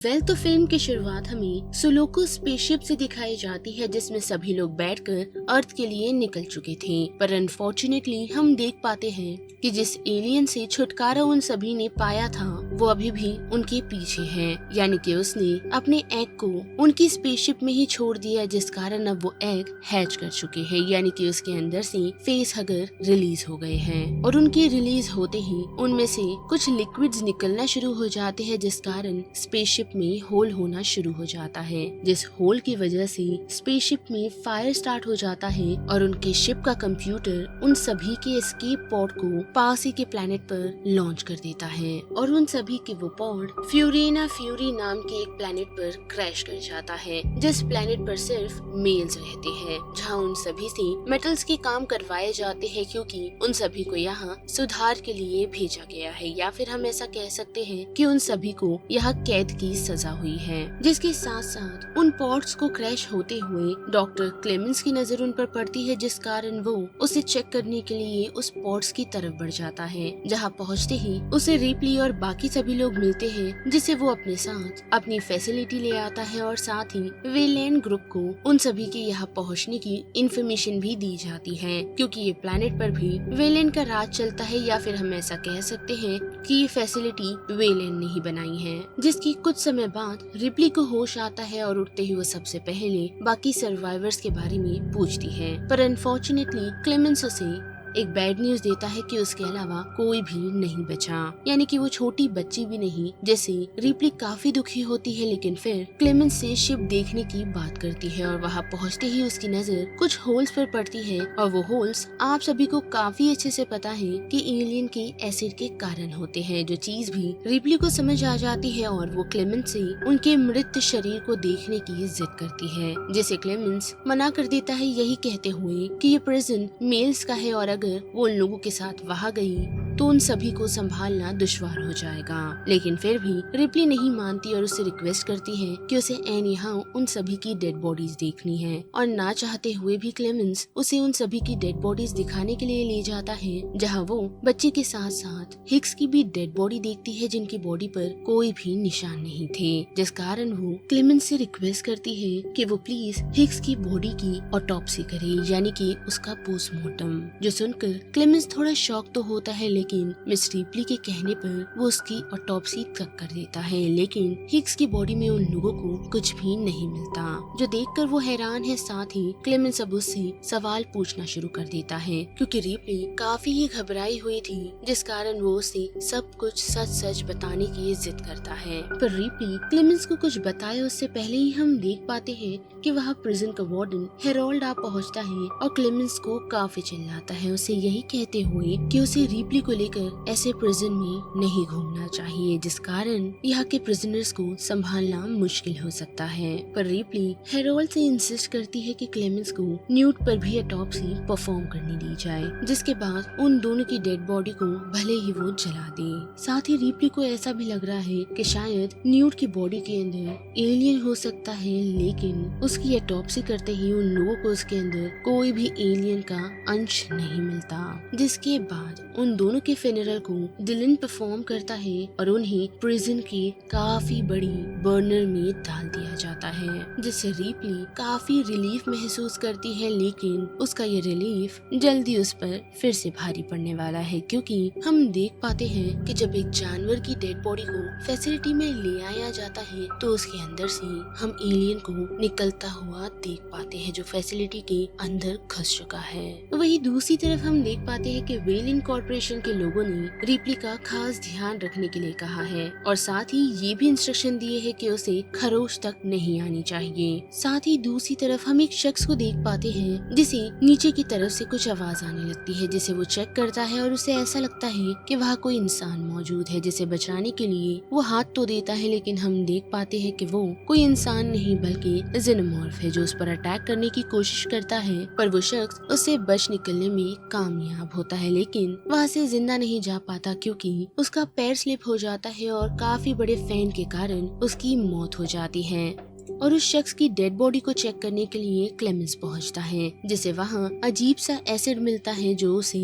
तो फिल्म की शुरुआत हमें सुलोको स्पेसशिप से दिखाई जाती है जिसमें सभी लोग बैठकर अर्थ के लिए निकल चुके थे। पर अनफॉर्चुनेटली हम देख पाते हैं कि जिस एलियन से छुटकारा उन सभी ने पाया था वो अभी भी उनके पीछे है, यानी कि उसने अपने एग को उनकी स्पेसशिप में ही छोड़ दिया, जिस कारण अब वो एग हैच कर चुके हैं, यानी कि उसके अंदर से फेस हगर रिलीज हो गए हैं। और उनके रिलीज होते ही उनमें से कुछ लिक्विड्स निकलना शुरू हो जाते हैं, जिस कारण स्पेसशिप में होल होना शुरू हो जाता है। जिस होल की वजह से स्पेसशिप में फायर स्टार्ट हो जाता है और उनके शिप का कंप्यूटर उन सभी के एस्केप पॉड को पास ही के प्लेनेट पर लॉन्च कर देता है और उन सभी के वो पॉड फ्यूरेना फ्यूरी नाम के एक प्लेनेट पर क्रैश कर जाता है, जिस प्लेनेट पर सिर्फ मेल्स रहते हैं, जहाँ उन सभी से मेटल्स के काम करवाए जाते हैं, क्योंकि उन सभी को यहाँ सुधार के लिए भेजा गया है, या फिर हम ऐसा कह सकते हैं कि उन सभी को यहाँ कैद की सजा हुई है। जिसके साथ साथ उन पॉड्स को क्रैश होते हुए डॉक्टर क्लेमेंस की नजर उन पर पड़ती है, जिस कारण वो उसे चेक करने के लिए उस पॉड्स की तरफ बढ़ जाता है। जहाँ पहुँचते ही उसे रिप्ली और बाकी सभी लोग मिलते हैं, जिसे वो अपने साथ अपनी फैसिलिटी ले आता है और साथ ही वेलैंड ग्रुप को उन सभी के यहाँ पहुँचने की इंफॉर्मेशन भी दी जाती है, क्योंकि ये प्लेनेट पर भी वेलैंड का राज चलता है, या फिर हम ऐसा कह सकते हैं कि ये फैसिलिटी वेलैंड ने ही बनाई है। जिसकी कुछ समय बाद रिप्ली को होश आता है और उठते ही वो सबसे पहले बाकी सर्वाइवर्स के बारे में पूछती है, पर अनफॉर्चुनेटली क्लेमेंस उसे एक बैड न्यूज देता है कि उसके अलावा कोई भी नहीं बचा, यानी कि वो छोटी बच्ची भी नहीं। जैसे रिप्ली काफी दुखी होती है, लेकिन फिर क्लेमेंस से शिप देखने की बात करती है और वहाँ पहुँचते ही उसकी नजर कुछ होल्स पर पड़ती है और वो होल्स आप सभी को काफी अच्छे से पता है कि एलियन के एसिड के कारण होते हैं, जो चीज भी रिप्ली को समझ आ जाती है और वो क्लेमेंस से उनके मृत शरीर को देखने की जिद करती है, जिसे क्लेमेंस मना कर देता है, यही कहते हुए कि ये प्रिजन मेल्स का है और अगर वो उन लोगों के साथ वहाँ गई तो उन सभी को संभालना दुश्वार हो जाएगा। लेकिन फिर भी रिप्ली नहीं मानती और उससे रिक्वेस्ट करती है कि उसे एनी हाउ उन सभी की डेड बॉडीज देखनी है, और ना चाहते हुए भी क्लेमेंस उसे उन सभी की डेड बॉडीज दिखाने के लिए ले जाता है, जहाँ वो बच्चे के साथ साथ हिक्स की भी डेड बॉडी देखती है, जिनकी बॉडी पर कोई भी निशान नहीं थे, जिस कारण वो क्लेमेंस से रिक्वेस्ट करती है कि वो प्लीज हिक्स की बॉडी की ऑटोप्सी करे, यानी कि उसका पोस्टमार्टम। जो सुनकर क्लेमेंस थोड़ा शॉक तो होता है, लेकिन मिस रिप्ली के कहने पर वो उसकी ऑटोप्सी तक कर देता है, लेकिन हिक्स की बॉडी में उन लोगों को कुछ भी नहीं मिलता, जो देखकर वो हैरान है। साथ ही क्लेमेंस अब उससे सवाल पूछना शुरू कर देता है, क्योंकि रिप्ली काफी ही घबराई हुई थी, जिस कारण वो उसे सब कुछ सच सच बताने की जिद करता है। पर रिप्ली क्लेमेंस को कुछ बताए उससे पहले ही हम देख पाते हैं कि वहाँ प्रिजन का वार्डन हेरोल्ड आ पहुँचता है और क्लेमेंस को काफी चिल्लाता है, उसे यही कहते हुए कि उसे रिप्ली को लेकर ऐसे प्रिजन में नहीं घूमना चाहिए, जिस कारण यहाँ के प्रिजनर्स को संभालना मुश्किल हो सकता है। पर रिप्ली हेरोल्ड से इंसिस्ट करती है कि क्लेमेंस को न्यूट पर भी ऑटोप्सी परफॉर्म करने दी जाए, जिसके बाद उन दोनों की डेड बॉडी को भले ही वो जला दे। साथ ही रिप्ली को ऐसा भी लग रहा है कि शायद न्यूट की बॉडी के अंदर एलियन हो सकता है, लेकिन उसकी ऑटोप्सी करते ही उन लोगों को उसके अंदर कोई भी एलियन का अंश नहीं मिलता, जिसके बाद उन दोनों के फ्यूनरल को डिलन परफॉर्म करता है और उन्हें प्रिजन के काफी बड़ी बर्नर में डाल दिया जाता है, जिससे रिप्ली काफी रिलीफ महसूस करती है, लेकिन उसका ये रिलीफ जल्दी उस पर फिर से भारी पड़ने वाला है, क्योंकि हम देख पाते हैं कि जब एक जानवर की डेड बॉडी को फैसिलिटी में ले आया जाता है तो उसके अंदर से हम एलियन को निकलता हुआ देख पाते हैं, जो फैसिलिटी के अंदर घुस चुका है। वही दूसरी तरफ हम देख पाते हैं कि वेलिन कॉर्पोरेशन के लोगों ने रिप्ली का खास ध्यान रखने के लिए कहा है और साथ ही ये भी इंस्ट्रक्शन दिए हैं कि उसे खरोच तक नहीं आनी चाहिए। साथ ही दूसरी तरफ हम एक शख्स को देख पाते हैं जिसे नीचे की तरफ से कुछ आवाज आने लगती है, जिसे वो चेक करता है और उसे ऐसा लगता है कि वहाँ कोई इंसान मौजूद है, जिसे बचाने के लिए वो हाथ तो देता है, लेकिन हम देख पाते हैं कि वो कोई इंसान नहीं बल्कि जेनोमॉर्फ है, जो उस पर अटैक करने की कोशिश करता है, पर वो शख्स उससे बच निकलने में कामयाब होता है, लेकिन वहाँ से जिंदा नहीं जा पाता, क्योंकि उसका पैर स्लिप हो जाता है और काफी बड़े फैन के कारण उसकी मौत हो जाती है। और उस शख्स की डेड बॉडी को चेक करने के लिए क्लेमेंस पहुंचता है, जिसे वहाँ अजीब सा एसिड मिलता है जो उसे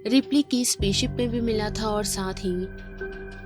रिप्ली की स्पेसशिप में भी मिला था और साथ ही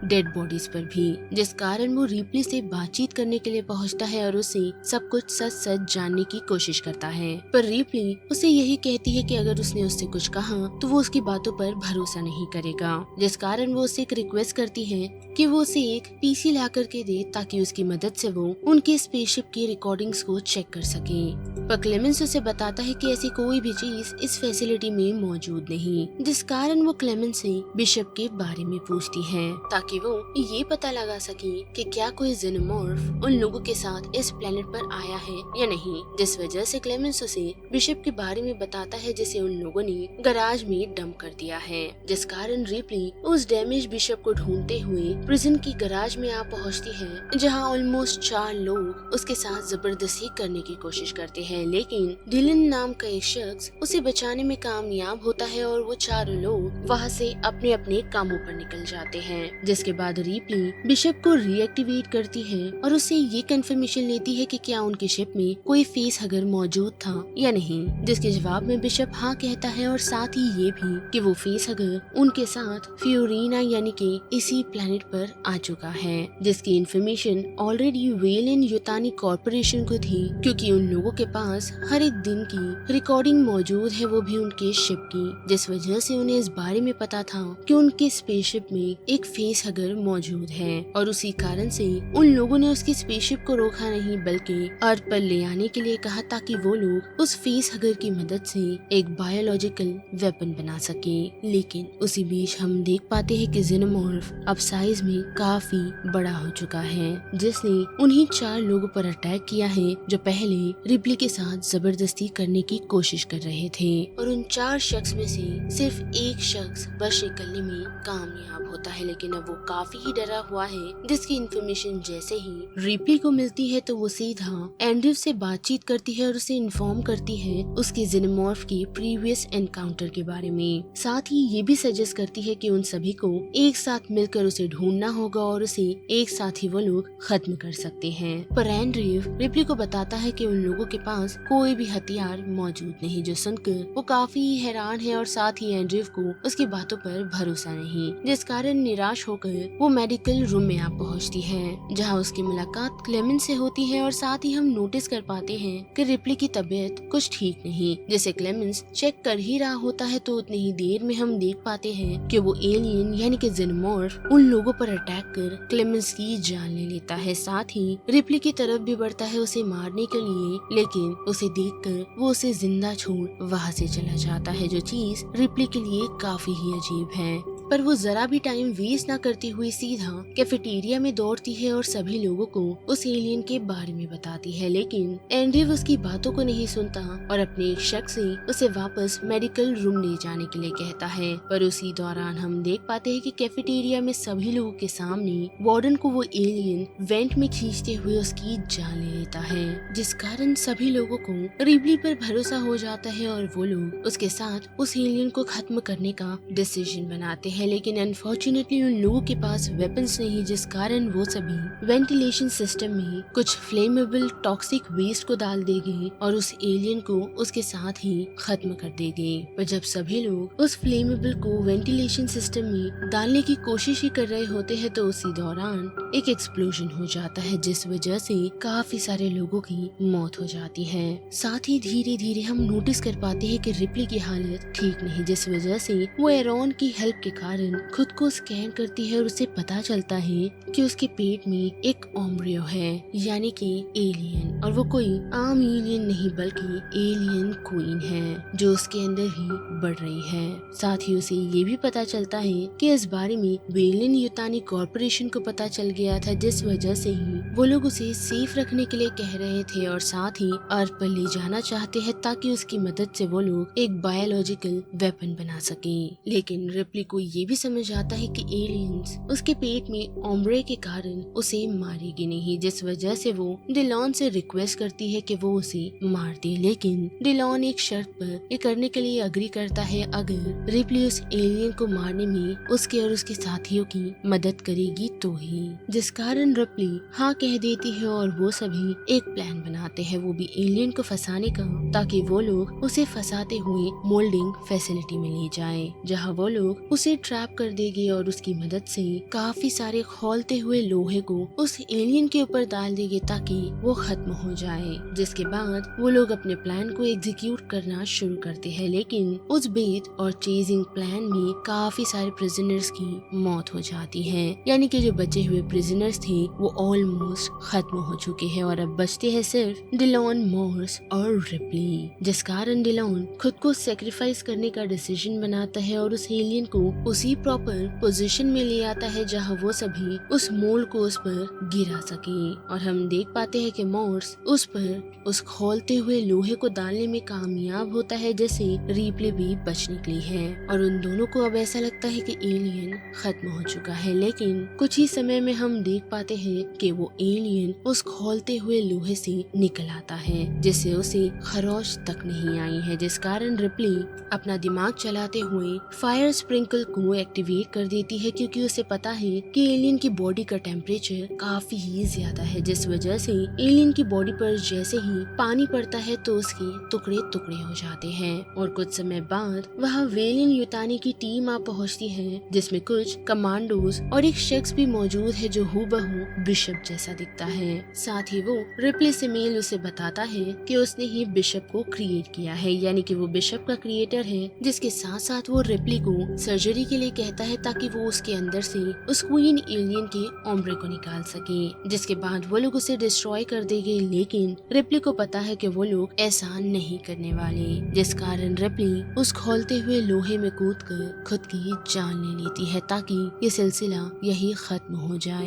डेड बॉडीज पर भी, जिस कारण वो रिप्ली से बातचीत करने के लिए पहुंचता है और उसे सब कुछ सच सच जानने की कोशिश करता है। पर रिप्ली उसे यही कहती है कि अगर उसने उससे कुछ कहा तो वो उसकी बातों पर भरोसा नहीं करेगा, जिस कारण वो उससे एक रिक्वेस्ट करती है कि वो उसे एक पीसी ला करके दे ताकि उसकी मदद से वो उनके स्पेसशिप की रिकॉर्डिंग्स को चेक कर सके। पर क्लेमेंस उसे बताता है कि ऐसी कोई भी चीज इस फैसिलिटी में मौजूद नहीं, जिस कारण वो क्लेमेंस से बिशप के बारे में पूछती है ताकि वो ये पता लगा सके कि क्या कोई जेनोमॉर्फ उन लोगों के साथ इस प्लेनेट पर आया है या नहीं, जिस वजह से क्लेमेंस उसे बिशप के बारे में बताता है जिसे उन लोगों ने गराज में डंप कर दिया है, जिस कारण रिप्ली उस डैमेज बिशप को ढूंढते हुए प्रिजन की गराज में आ पहुंचती है, जहां ऑलमोस्ट 4 लोग उसके साथ जबरदस्ती करने की कोशिश करते हैं, लेकिन डिलन नाम का एक शख्स उसे बचाने में कामयाब होता है और वो 4 लोग वहां से अपने अपने कामों पर निकल जाते हैं। जिसके बाद रिप्ली बिशप को रीएक्टिवेट करती है और उससे ये कंफर्मेशन लेती है कि क्या उनके शिप में कोई फेस हगर मौजूद था या नहीं, जिसके जवाब में बिशप हाँ कहता है और साथ ही ये भी कि वो फेस हगर उनके साथ फ्योरिना यानी कि इसी प्लेनेट पर आ चुका है, जिसकी इंफॉर्मेशन ऑलरेडी वेलन युतानी कॉर्पोरेशन को थी, क्योंकि उन लोगों के पास हर एक दिन की रिकॉर्डिंग मौजूद है, वो भी उनके शिप की, जिस वजह से उन्हें इस बारे में पता था कि उनके स्पेसशिप में एक फेस हगर मौजूद है और उसी कारण से उन लोगों ने उसकी स्पेसशिप को रोका नहीं बल्कि अर्थ पर ले आने के लिए कहा ताकि वो लोग उस फेस हगर की मदद से एक बायोलॉजिकल वेपन बना सके। लेकिन उसी बीच हम देख पाते हैं कि जेनोमॉर्फ अब साइज में काफी बड़ा हो चुका है, जिसने उन्हीं 4 लोगों पर अटैक किया है जो पहले रिप्ली के साथ जबरदस्ती करने की कोशिश कर रहे थे, और उन 4 शख्स में से सिर्फ एक शख्स बच निकलने में कामयाब होता है, लेकिन अब वो काफी ही डरा हुआ है, जिसकी इंफॉर्मेशन जैसे ही रिप्ली को मिलती है तो वो सीधा एंड्रयू से बातचीत करती है और उसे इन्फॉर्म करती है उसके जेनोमॉर्फ की प्रीवियस एनकाउंटर के बारे में। साथ ही ये भी सजेस्ट करती है कि उन सभी को एक साथ मिलकर उसे ढूंढना होगा और उसे एक साथ ही वो लोग खत्म कर सकते हैं। पर एंड्रयू रिप्ली को बताता है कि उन लोगों के पास कोई भी हथियार मौजूद नहीं, जो सुनकर वो काफी हैरान है और साथ ही एंड्रयू को उसकी बातों पर भरोसा नहीं, जिस कारण निराश होकर वो मेडिकल रूम में आ पहुंचती है, जहां उसकी मुलाकात क्लेमेंस से होती है और साथ ही हम नोटिस कर पाते हैं कि रिप्ली की तबीयत कुछ ठीक नहीं, जिसे क्लेमेंस चेक कर ही रहा होता है तो उतनी ही देर में हम देख पाते हैं कि वो एलियन यानी कि जेनोमॉर्फ उन लोगों पर अटैक कर क्लेमेंस की जान ले लेता है। साथ ही रिप्ली की तरफ भी बढ़ता है उसे मारने के लिए, लेकिन उसे देखकर वो उसे जिंदा छोड़ वहाँ से चला जाता है, जो चीज रिप्ली के लिए काफी ही अजीब है। पर वो जरा भी टाइम वेस्ट ना करती हुई सीधा कैफेटेरिया में दौड़ती है और सभी लोगों को उस एलियन के बारे में बताती है, लेकिन एंड्रयू उसकी बातों को नहीं सुनता और अपने एक शख्स से उसे वापस मेडिकल रूम ले जाने के लिए कहता है। पर उसी दौरान हम देख पाते हैं कि कैफेटेरिया में सभी लोगों के सामने वार्डन को वो एलियन वेंट में खींचते हुए उसकी जान ले लेता है, जिस कारण सभी लोगों को रिप्ली पर भरोसा हो जाता है और वो लोग उसके साथ उस एलियन को खत्म करने का डिसीजन बनाते हैं। लेकिन अनफॉर्चुनेटली उन लोगों के पास वेपन्स नहीं, जिस कारण वो सभी वेंटिलेशन सिस्टम में कुछ फ्लेमेबल टॉक्सिक वेस्ट को डाल देंगे और उस एलियन को उसके साथ ही खत्म कर देंगे। पर जब सभी लोग उस फ्लेमेबल को वेंटिलेशन सिस्टम में डालने की कोशिश ही कर रहे होते हैं तो उसी दौरान एक एक्सप्लोजन हो जाता है, जिस वजह से काफी सारे लोगों की मौत हो जाती है। साथ ही धीरे धीरे हम नोटिस कर पाते हैं कि रिप्ली की हालत ठीक नहीं, जिस वजह से वो एरॉन की हेल्प के कारण खुद को स्कैन करती है और उसे पता चलता है कि उसके पेट में एक ओम्ब्रियो है, यानी कि एलियन, और वो कोई आम एलियन नहीं बल्कि एलियन क्वीन है जो उसके अंदर ही बढ़ रही है। साथ ही उसे ये भी पता चलता है कि इस बारे में वेलन युतानी कॉर्पोरेशन को पता चल गया था, जिस वजह से ही वो लोग उसे सेफ रखने के लिए कह रहे थे और साथ ही अर्थ पर ले जाना चाहते हैं ताकि उसकी मदद से वो लोग एक बायोलॉजिकल वेपन बना सके। लेकिन रिप्ली को ये भी समझ आता है कि एलियंस उसके पेट में ओम्ब्रे के कारण उसे मारेगी नहीं, जिस वजह से वो डिलॉन से रिक्वेस्ट करती है कि वो उसे मार दे, लेकिन डिलॉन एक शर्त पर ये करने के लिए अग्री करता है अगर रिप्ली उस एलियन को मारने में उसके और उसके साथियों की मदद करेगी तो ही, जिस कारण रिप्ली हाँ कह देती है और वो सभी एक प्लान बनाते हैं, वो भी एलियन को फंसाने का, ताकि वो लोग उसे फंसाते हुए मोल्डिंग फैसिलिटी में ले जाएं, जहां वो लोग उसे ट्रैप कर देंगे और उसकी मदद से काफी सारे खौलते हुए लोहे को उस एलियन के ऊपर डाल देंगे ताकि वो खत्म हो जाए। जिसके बाद वो लोग अपने प्लान को एग्जीक्यूट करना शुरू करते हैं, लेकिन उस बेट और चेजिंग प्लान में काफी सारे प्रिजनर्स की मौत हो जाती है, यानी कि जो बचे हुए प्रिजनर्स थे वो ऑलमोस्ट खत्म हो चुके हैं और अब बचते हैं सिर्फ डिलॉन, मॉर्स और रिप्ली। जिस कारण डिलॉन खुद को सेक्रीफाइस करने का डिसीजन बनाता है और उस एलियन को उसी प्रॉपर पोजीशन में ले आता है जहां वो सभी उस मोल्ड को उस पर गिरा सके। और हम देख पाते हैं कि मॉर्स उस पर उस खोलते हुए लोहे को डालने में कामयाब होता है, जैसे रिप्ली भी बच निकली है और उन दोनों को अब ऐसा लगता है कि एलियन खत्म हो चुका है। लेकिन कुछ ही समय में हम देख पाते हैं कि वो एलियन उस खोलते हुए लोहे से निकल आता है, जिससे उसे खरोश तक नहीं आई है, जिस कारण रिप्ली अपना दिमाग चलाते हुए फायर स्प्रिंकल को एक्टिवेट कर देती है, क्योंकि उसे पता है कि एलियन की बॉडी का टेम्परेचर काफी ही ज्यादा है, जिस वजह से एलियन की बॉडी पर जैसे ही पानी पड़ता है तो उसके टुकड़े टुकड़े हो जाते हैं। और कुछ समय बाद वहाँ वेलिन युतानी की टीम आ पहुँचती है, जिसमें कुछ कमांडोज और एक शख्स भी मौजूद है जो हूबहू बिशप जैसा दिखता है। साथ ही वो रिप्ली से मेल उसे बताता है कि उसने ही बिशप को क्रिएट किया है, यानी कि वो बिशप का क्रिएटर है। जिसके साथ साथ वो रिप्ली को सर्जरी के लिए कहता है ताकि वो उसके अंदर से उस क्वीन एलियन के ओम्ब्रे को निकाल सके। जिसके बाद वो लोग उसे डिस्ट्रॉय कर देंगे, लेकिन रिप्ली को पता है कि वो लोग ऐसा नहीं करने वाले, जिस कारण रिप्ली उस खोलते हुए लोहे में कूदकर खुद की जान ले लेती है ताकि ये सिलसिला यही खत्म हो जाए।